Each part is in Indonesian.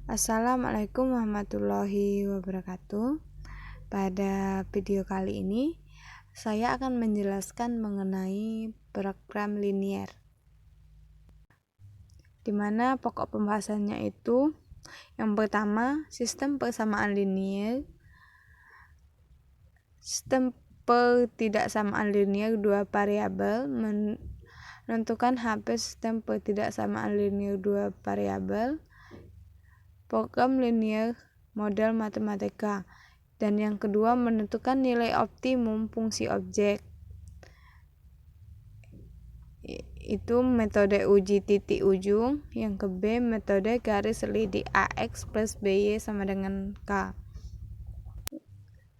Assalamualaikum warahmatullahi wabarakatuh. Pada video kali ini, saya akan menjelaskan mengenai program linier, di mana pokok pembahasannya itu yang pertama, sistem persamaan linier. Sistem pertidaksamaan linier dua variabel menentukan HP sistem pertidaksamaan linier dua variabel. Program linier model matematika. Dan yang kedua, menentukan nilai optimum fungsi objek. Itu metode uji titik ujung. Yang ke B, metode garis selidik AX plus BY sama dengan K.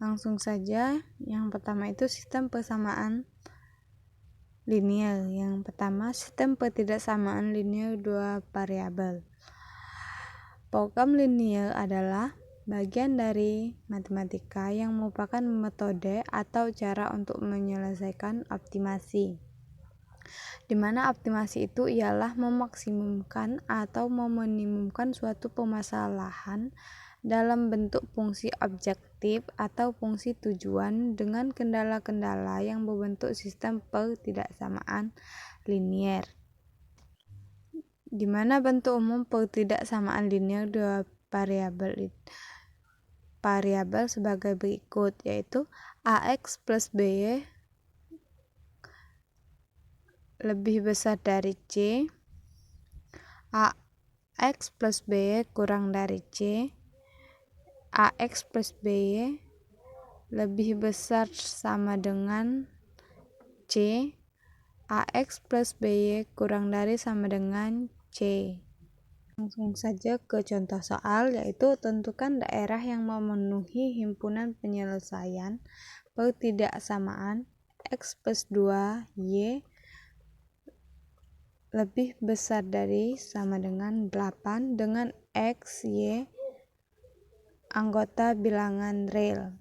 Langsung saja, yang pertama itu sistem persamaan linier. Yang pertama, sistem pertidaksamaan linier dua variabel. Program linier adalah bagian dari matematika yang merupakan metode atau cara untuk menyelesaikan optimasi, di mana optimasi itu ialah memaksimumkan atau meminimumkan suatu permasalahan dalam bentuk fungsi objektif atau fungsi tujuan dengan kendala-kendala yang berbentuk sistem pertidaksamaan linier. Di mana bentuk umum pertidaksamaan linier dua variabel sebagai berikut, yaitu AX plus BY lebih besar dari C, AX plus BY kurang dari C, AX plus BY lebih besar sama dengan C, AX plus BY kurang dari sama dengan C. Langsung saja ke contoh soal, yaitu tentukan daerah yang memenuhi himpunan penyelesaian pertidaksamaan X plus 2Y lebih besar dari sama dengan 8 dengan X, Y anggota bilangan real.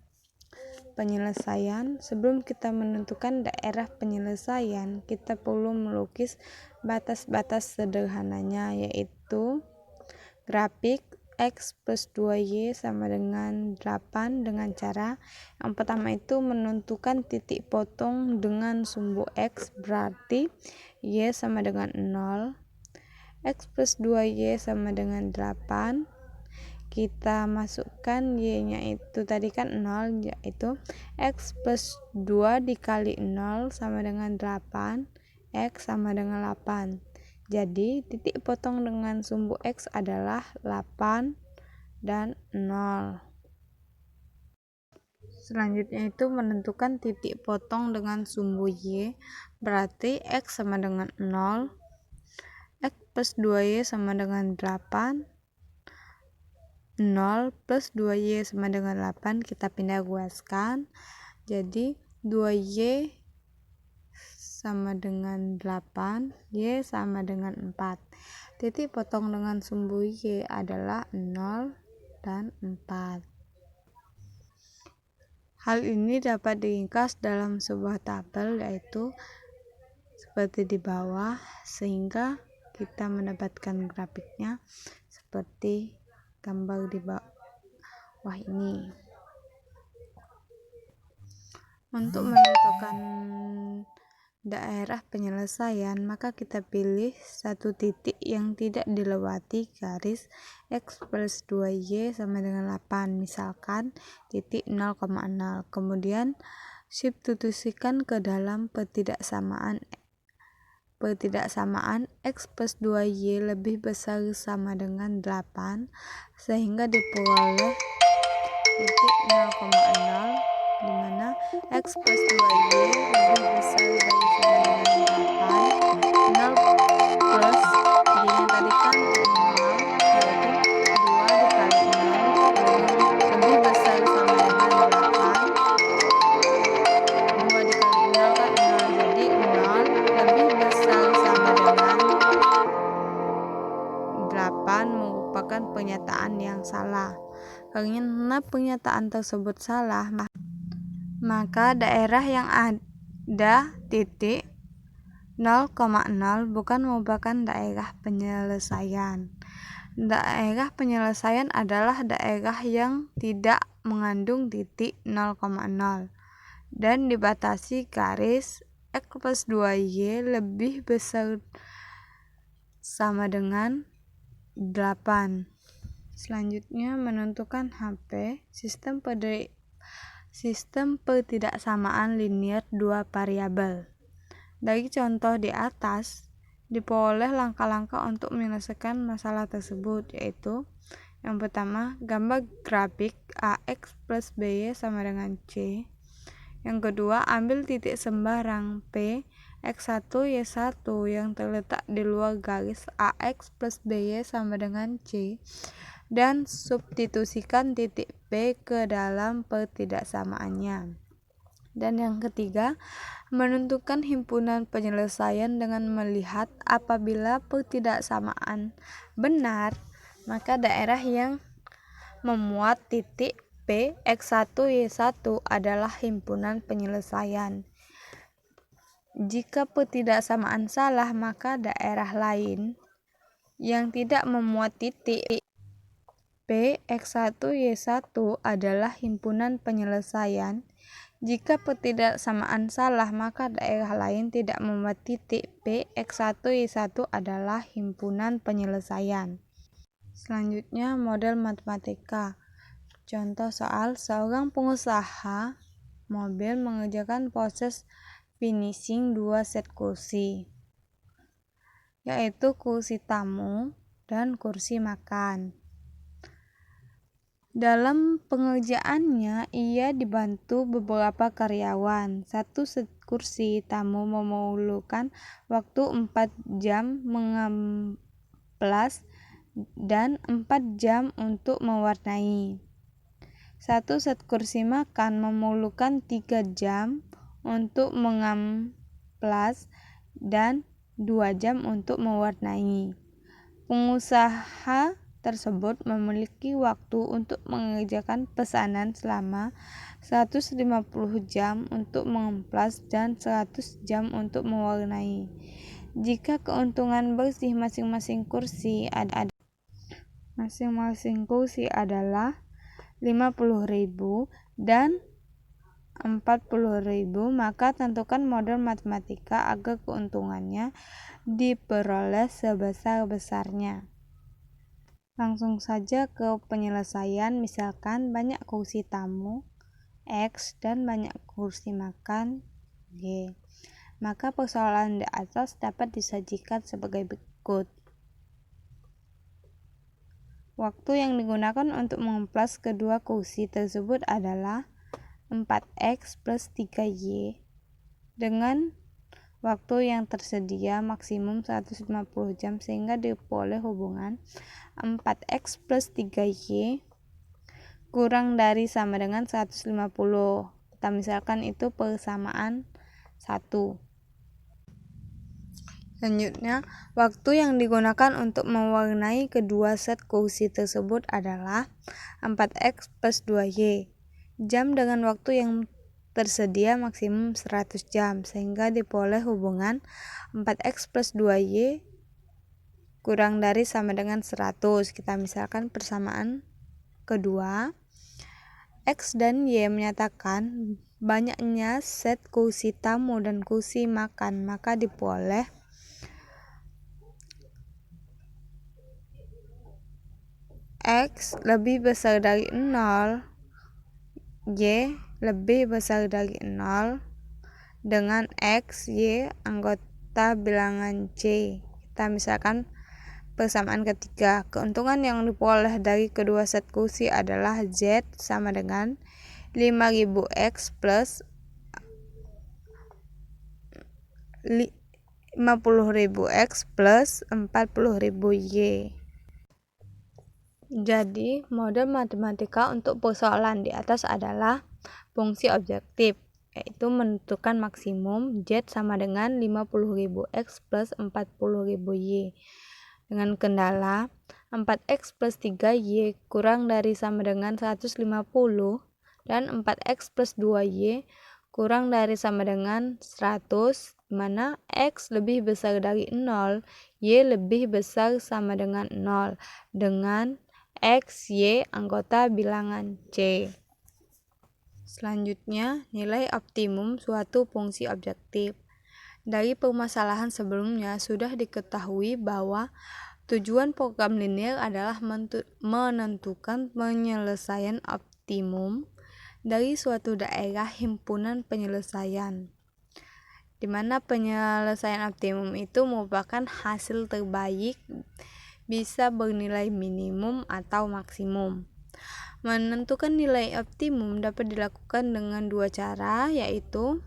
Penyelesaian. Sebelum kita menentukan daerah penyelesaian, kita perlu melukis batas-batas sederhananya, yaitu grafik X plus 2Y sama dengan 8 dengan cara yang pertama itu menentukan titik potong dengan sumbu X, berarti Y sama dengan 0, X plus 2Y sama dengan 8. Kita masukkan Y-nya itu tadi kan 0, yaitu X plus 2 dikali 0 sama dengan 8, X sama dengan 8. Jadi titik potong dengan sumbu X adalah 8 dan 0. Selanjutnya itu menentukan titik potong dengan sumbu Y, berarti X sama dengan 0, X plus 2Y sama dengan 8, 0 plus 2Y sama dengan 8, kita pindah ruaskan, jadi 2Y sama dengan 8, Y sama dengan 4. Titik potong dengan sumbu Y adalah 0 dan 4. Hal ini dapat diringkas dalam sebuah tabel, yaitu seperti di bawah, sehingga kita mendapatkan grafiknya seperti gambar di bawah ini. Untuk menentukan daerah penyelesaian, maka kita pilih satu titik yang tidak dilewati garis X plus 2Y sama dengan 8, misalkan titik 0,0. Kemudian substitusikan ke dalam pertidaksamaan X plus 2Y lebih besar sama dengan 8, sehingga diperoleh titik 0,0, di mana X plus 2Y lebih besar dari sama dengan 8, 0 plus Y-nya tadi kan 0, yaitu 2 dikali 0 lebih besar sama dengan 8, 2 dikali 0 kan 0, jadi 0 lebih besar sama dengan 8 merupakan pernyataan yang salah. Karena pernyataan tersebut salah, maka daerah yang ada titik 0,0 bukan merupakan daerah penyelesaian. Daerah penyelesaian adalah daerah yang tidak mengandung titik 0,0 dan dibatasi garis X plus 2Y lebih besar sama dengan 8. Selanjutnya, menentukan HP sistem ketidaksamaan linear dua variabel. Dari contoh di atas, diperoleh langkah-langkah untuk menyelesaikan masalah tersebut, yaitu yang pertama, gambar grafik AX plus BY sama dengan C. Yang kedua, ambil titik sembarang P X1 Y1 yang terletak di luar garis AX plus BY sama dengan C dan substitusikan titik P ke dalam pertidaksamaannya. Dan yang ketiga, menentukan himpunan penyelesaian dengan melihat apabila pertidaksamaan benar, maka daerah yang memuat titik P X1 Y1 adalah himpunan penyelesaian. Jika pertidaksamaan salah, maka daerah lain yang tidak memuat titik P X1 Y1 adalah himpunan penyelesaian. Jika pertidaksamaan salah, maka daerah lain tidak memuat titik P X1 Y1 adalah himpunan penyelesaian. Selanjutnya, model matematika. Contoh soal, seorang pengusaha mobil mengerjakan proses finishing 2 set kursi, yaitu kursi tamu dan kursi makan. Dalam pengerjaannya, ia dibantu beberapa karyawan. Satu set kursi tamu memerlukan waktu 4 jam mengamplas dan 4 jam untuk mewarnai. Satu set kursi makan memerlukan 3 jam untuk mengamplas dan 2 jam untuk mewarnai. Pengusaha tersebut memiliki waktu untuk mengerjakan pesanan selama 150 jam untuk mengamplas dan 100 jam untuk mewarnai. Jika keuntungan bersih masing-masing kursi adalah 50.000 dan 40.000, maka tentukan model matematika agar keuntungannya diperoleh sebesar-besarnya. Langsung saja ke penyelesaian, misalkan banyak kursi tamu X dan banyak kursi makan Y. Maka persoalan di atas dapat disajikan sebagai berikut. Waktu yang digunakan untuk mengamplas kedua kursi tersebut adalah 4X plus 3Y dengan waktu yang tersedia maksimum 150 jam, sehingga diperoleh hubungan 4X plus 3Y kurang dari sama dengan 150. Kita misalkan itu persamaan 1. Selanjutnya, waktu yang digunakan untuk mewarnai kedua set kursi tersebut adalah 4X plus 2Y. Jam dengan waktu yang tersedia maksimum 100 jam, sehingga diperoleh hubungan 4X plus 2Y kurang dari sama dengan 100. Kita misalkan persamaan kedua, X dan Y menyatakan banyaknya set kursi tamu dan kursi makan, maka diperoleh X lebih besar dari 0, Y lebih besar dari 0, dengan X, Y anggota bilangan C. Kita misalkan persamaan ketiga, keuntungan yang diperoleh dari kedua set kursi adalah Z sama dengan 5.000X plus 50.000X plus 40.000Y. Jadi, model matematika untuk persoalan di atas adalah fungsi objektif, yaitu menentukan maksimum Z sama dengan 50.000X plus 40.000Y. Dengan kendala 4X plus 3Y kurang dari sama dengan 150 dan 4X plus 2Y kurang dari sama dengan 100 mana X lebih besar dari 0, Y lebih besar sama dengan 0, dengan X, Y anggota bilangan C. Selanjutnya, nilai optimum suatu fungsi objektif. Dari permasalahan sebelumnya sudah diketahui bahwa tujuan program linear adalah menentukan penyelesaian optimum dari suatu daerah himpunan penyelesaian, di mana penyelesaian optimum itu merupakan hasil terbaik bisa bernilai minimum atau maksimum. Menentukan nilai optimum dapat dilakukan dengan dua cara, yaitu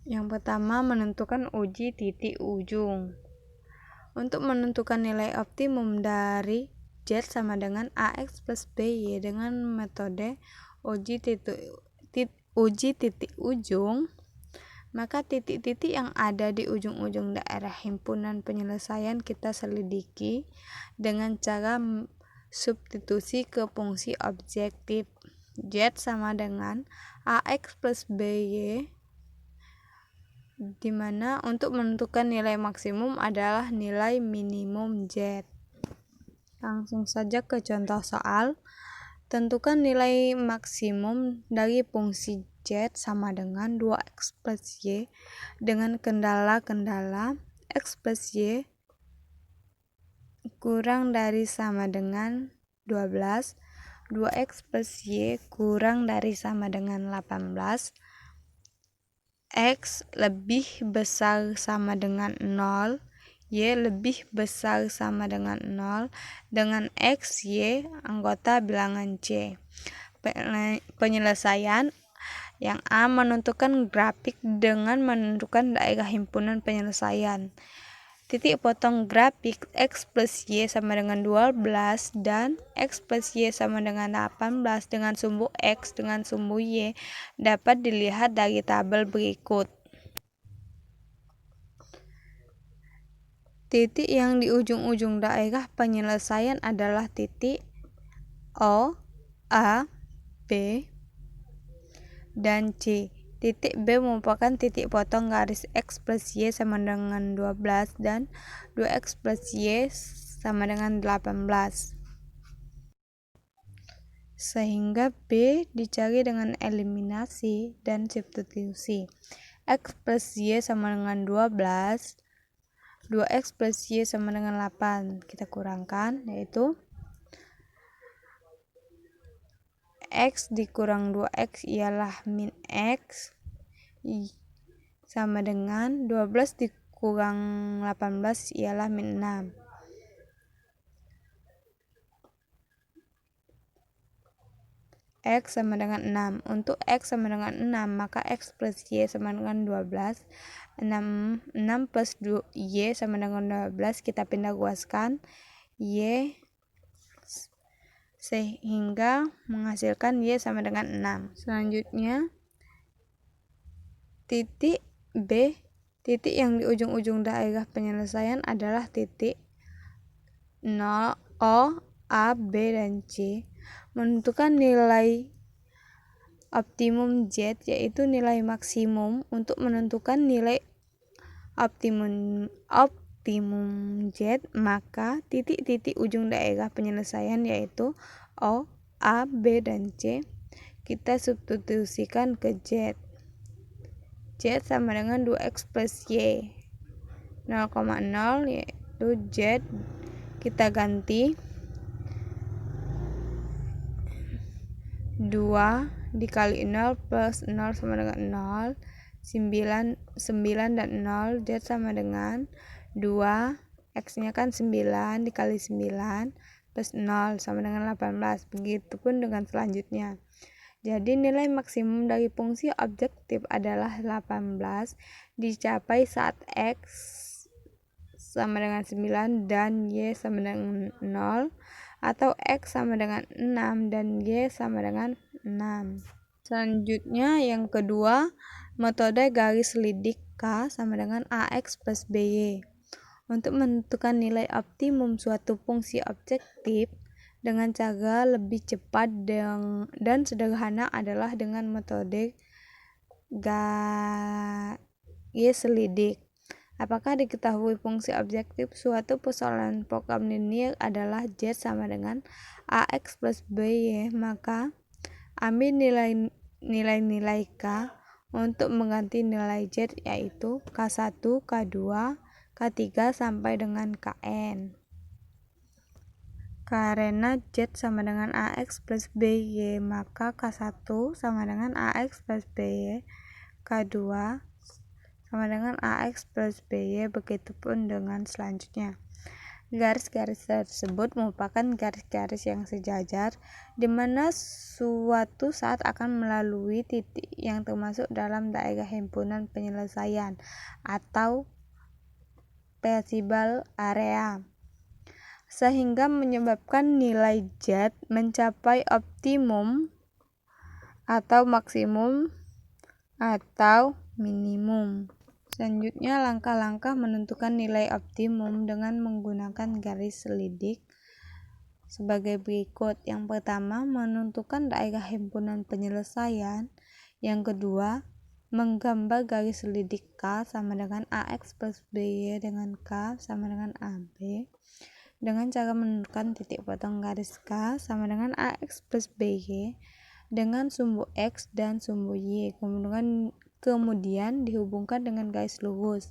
yang pertama, menentukan uji titik ujung. Untuk menentukan nilai optimum dari Z sama dengan AX plus BY dengan metode uji titik ujung, maka titik-titik yang ada di ujung-ujung daerah himpunan penyelesaian kita selidiki dengan cara substitusi ke fungsi objektif. Z sama dengan AX plus BY, di mana untuk menentukan nilai maksimum adalah nilai minimum Z. Langsung saja ke contoh soal. Tentukan nilai maksimum dari fungsi Z sama dengan 2x plus Y dengan kendala-kendala x plus Y kurang dari sama dengan 12, 2x plus Y kurang dari sama dengan 18, X lebih besar sama dengan 0, Y lebih besar sama dengan 0, dengan X, Y anggota bilangan C. Penyelesaian yang A, menentukan grafik dengan menentukan daerah himpunan penyelesaian. Titik potong grafik X plus Y sama dengan 12 dan X plus Y sama dengan 18 dengan sumbu X dengan sumbu Y dapat dilihat dari tabel berikut. Titik yang di ujung-ujung daerah penyelesaian adalah titik O, A, B, dan C. Titik B merupakan titik potong garis X plus Y sama dengan 12 dan 2X plus Y sama dengan 18. Sehingga B dicari dengan eliminasi dan substitusi. X plus Y sama dengan 12, 2X plus Y sama dengan 8. Kita kurangkan, yaitu X dikurang 2X ialah min X sama dengan 12 dikurang 18 ialah min 6. X sama dengan 6. Untuk X sama dengan 6, maka X plus Y sama dengan 12. 6 plus Y sama dengan 12, kita pindah ruaskan Y sehingga menghasilkan Y sama dengan 6. Selanjutnya, titik B, titik yang di ujung-ujung daerah penyelesaian adalah titik 0, O, A, B, dan C. Menentukan nilai optimum Z, yaitu nilai maksimum. Untuk menentukan nilai optimum Z, maka titik-titik ujung daerah penyelesaian yaitu O, A, B, dan C kita substitusikan ke Z. Z sama dengan 2X plus Y 0,0, yaitu Z kita ganti 2 dikali 0 plus 0 sama dengan 0, 9 dan 0, Z sama dengan 2, X nya kan 9 dikali 9 plus 0 sama dengan 18. Begitupun dengan selanjutnya. Jadi nilai maksimum dari fungsi objektif adalah 18 dicapai saat X sama dengan 9 dan Y sama dengan 0, atau X sama dengan 6 dan Y sama dengan 6. Selanjutnya yang kedua, metode garis lidik K sama dengan AX plus BY. Untuk menentukan nilai optimum suatu fungsi objektif dengan cara lebih cepat dan sederhana adalah dengan metode garis selidik. Apakah diketahui fungsi objektif suatu persoalan program linear adalah Z sama dengan AX plus BY, maka ambil nilai-nilai K untuk mengganti nilai Z, yaitu K1, K2, K3 sampai dengan Kn. Karena Z sama dengan AX plus BY, maka K1 sama dengan AX plus BY, K2 sama dengan AX plus BY, begitupun dengan selanjutnya. Garis-garis tersebut merupakan garis-garis yang sejajar, di mana suatu saat akan melalui titik yang termasuk dalam daerah himpunan penyelesaian atau percival area, sehingga menyebabkan nilai Z mencapai optimum atau maksimum atau minimum. Selanjutnya, langkah-langkah menentukan nilai optimum dengan menggunakan garis selidik sebagai berikut. Yang pertama, menentukan daerah himpunan penyelesaian. Yang kedua, menggambar garis selidik K sama dengan AX plus BY dengan K sama dengan AB dengan cara menentukan titik potong garis K sama dengan AX plus BY dengan sumbu X dan sumbu Y, kemudian dihubungkan dengan garis lurus.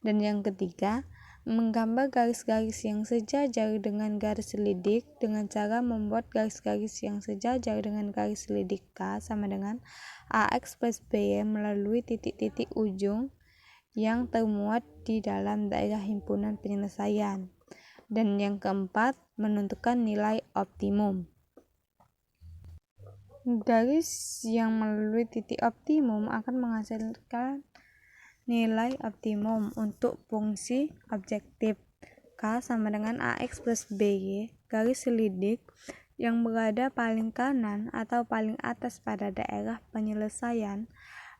Dan yang ketiga, menggambar garis-garis yang sejajar dengan garis selidik dengan cara membuat garis-garis yang sejajar dengan garis selidik K sama dengan AX plus BY melalui titik-titik ujung yang termuat di dalam daerah himpunan penyelesaian. Dan yang keempat, menentukan nilai optimum. Garis yang melalui titik optimum akan menghasilkan nilai optimum untuk fungsi objektif K sama dengan AX plus BY. Garis selidik yang berada paling kanan atau paling atas pada daerah penyelesaian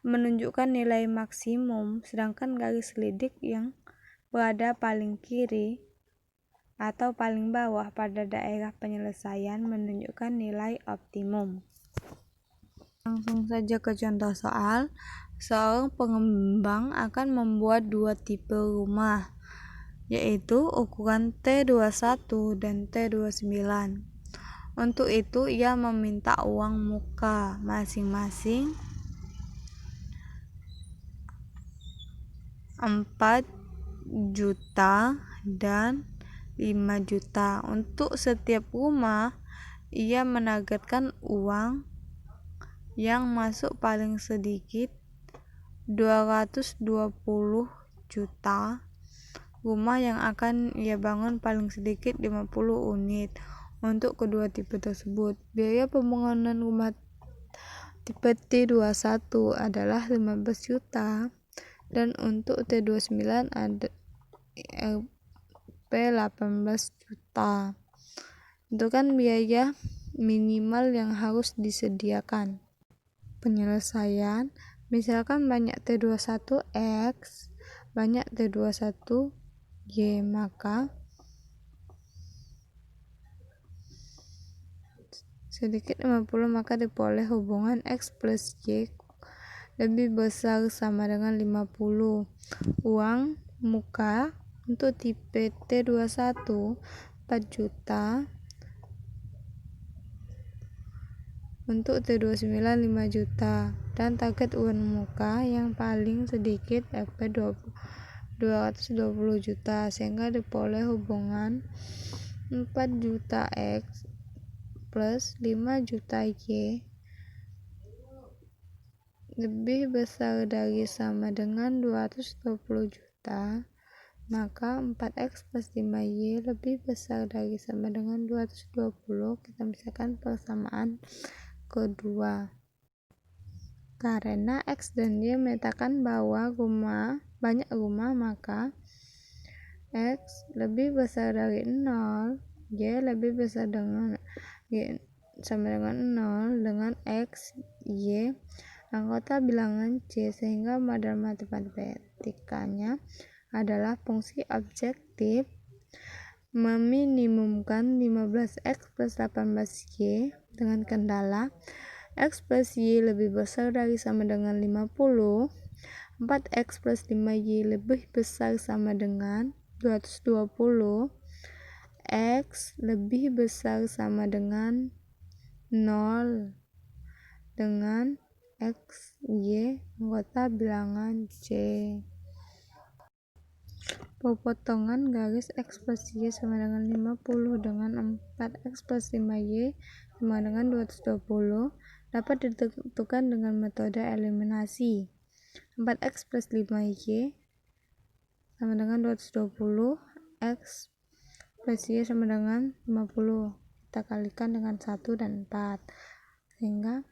menunjukkan nilai maksimum, sedangkan garis selidik yang berada paling kiri atau paling bawah pada daerah penyelesaian menunjukkan nilai optimum. Langsung saja ke contoh soal. Seorang pengembang akan membuat dua tipe rumah, yaitu ukuran T21 dan T29. Untuk itu ia meminta uang muka masing-masing 4 juta dan 5 juta. Untuk setiap rumah ia menargetkan uang yang masuk paling sedikit 220 juta. Rumah yang akan ia bangun paling sedikit 50 unit. Untuk kedua tipe tersebut, biaya pembangunan rumah tipe T21 adalah 15 juta dan untuk T29 ada Rp 18 juta. Tentukan biaya minimal yang harus disediakan. Penyelesaian, misalkan banyak T21X, banyak T21Y, maka sedikit 50, maka diperoleh hubungan X plus Y lebih besar sama dengan 50. Uang muka untuk tipe T21 4 juta, untuk T29 5 juta, dan target uang muka yang paling sedikit Rp 220 juta, sehingga diperoleh hubungan 4 juta X plus 5 juta Y lebih besar dari sama dengan 220 juta, maka 4X plus 5Y lebih besar dari sama dengan 220. Kita misalkan persamaan kedua. Karena X dan Y menyatakan bahwa banyak rumah, maka X lebih besar dari 0, Y lebih besar dengan Y sama dengan 0 dengan X, Y anggota bilangan C, sehingga model matematikanya adalah fungsi objektif meminimumkan 15X plus 18Y dengan kendala X plus Y lebih besar dari sama dengan 50, 4X plus 5Y lebih besar sama dengan 220, X lebih besar sama dengan 0 dengan X, Y anggota bilangan C. Pepotongan garis X plus Y sama dengan 50 dengan 4X plus 5Y sama dengan 220 dapat ditentukan dengan metode eliminasi. 4X plus 5Y sama dengan 220, X plus Y sama dengan 50. Kita kalikan dengan 1 dan 4. Sehingga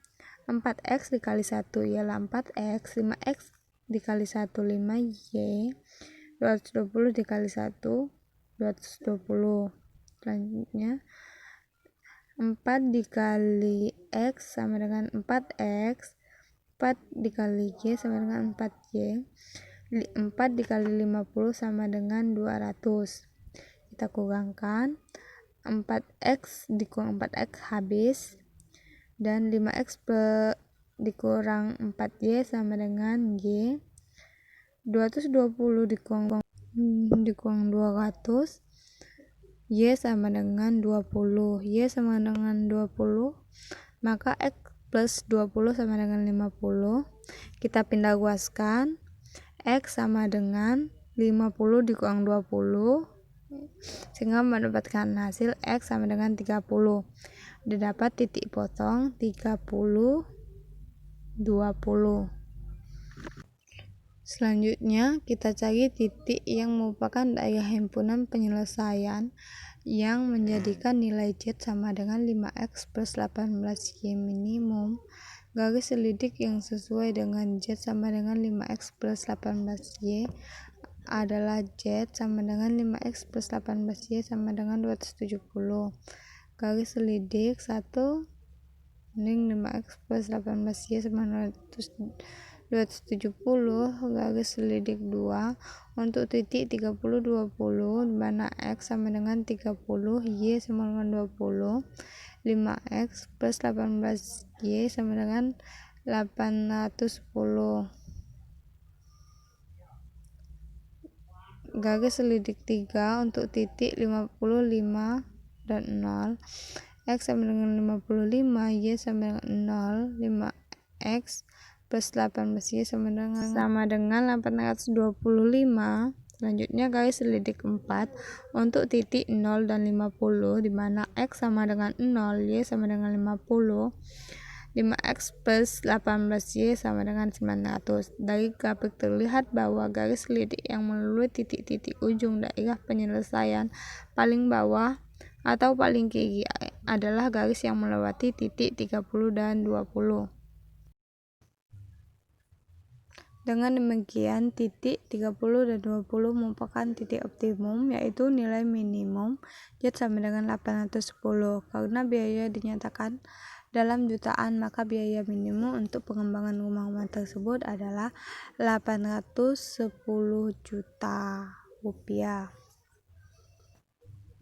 4X dikali 1 ialah 4X, 5X dikali 1 5Y, 220 dikali 1 220. Selanjutnya 4 dikali X sama dengan 4X, 4 dikali Y sama dengan 4Y, 4 dikali 50 sama dengan 200. Kita kurangkan 4X dikurang 4X habis, dan 5X dikurang 4Y sama dengan Y, 220 dikurang 200, Y sama dengan 20. Y sama dengan 20, maka X plus 20 sama dengan 50. Kita pindah ruaskan, X sama dengan 50 dikurang 20, sehingga mendapatkan hasil X sama dengan 30. Didapat titik potong 30, 20. Selanjutnya kita cari titik yang merupakan daerah himpunan penyelesaian yang menjadikan nilai Z sama dengan 5X plus 18Y minimum. Garis selidik yang sesuai dengan Z sama dengan 5X plus 18Y adalah Z sama dengan 5X plus 18Y sama dengan 270. Garis selidik 1 banding 5X plus 18Y sama 270. Garis selidik 2 untuk titik 30 20 di mana X sama dengan 30, Y sama dengan 20, 5X plus 18Y sama dengan 810. Garis selidik 3 untuk titik 55 dan 0, X sama dengan 55, Y sama dengan 0, 5X plus 18Y sama dengan 825. Selanjutnya garis selidik 4 untuk titik 0 dan 50 di mana X sama dengan 0, Y sama dengan 50, 5X plus 18Y sama dengan 900. Dari grafik terlihat bahwa garis selidik yang melalui titik-titik ujung daerah penyelesaian paling bawah atau paling kiri adalah garis yang melewati titik 30 dan 20. Dengan demikian, titik 30 dan 20 merupakan titik optimum, yaitu nilai minimum Z sama dengan 810. Karena biaya dinyatakan dalam jutaan, maka biaya minimum untuk pengembangan rumah-rumah tersebut adalah 810 juta rupiah.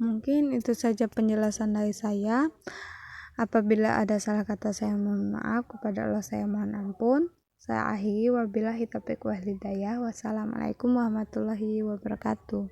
Mungkin itu saja penjelasan dari saya. Apabila ada salah kata, saya mohon maaf. Kepada Allah saya mohon ampun. Saya akhiri, wabillahi taufiq wal hidayah. Wassalamualaikum warahmatullahi wabarakatuh.